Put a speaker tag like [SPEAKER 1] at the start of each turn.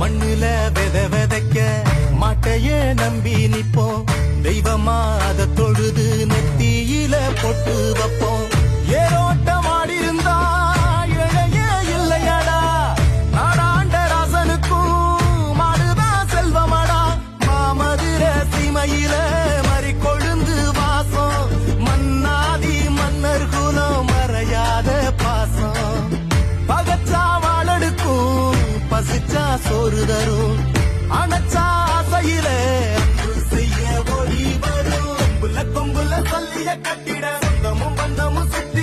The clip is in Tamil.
[SPEAKER 1] மண்ணுல விதைக்க மாட்டையே நம்பி நிப்போம். தெய்வமா அதை தொழுது நெத்தியில பொட்டு வைப்போம். ஏரோட்டம் ஆடி இருந்தா இழையே இல்லையடா. நாடாண்ட ராசனுக்கும் மாடுதான் செல்வமடா. மாமதுர சீமையில மறி கொழுந்து வாசம். மன்னாதி மன்னர் குலம் மறையாத பாசம். பகச்சா வாழடுக்கும் பசிச்சா சோறு தரும். அணைச்சா ஆசையில அன்பு செய்ய ஓடி வரும். கொம்புல கொம்புல சல்லிய கட்டிட சொந்தமும் பந்தமும் சுத்தி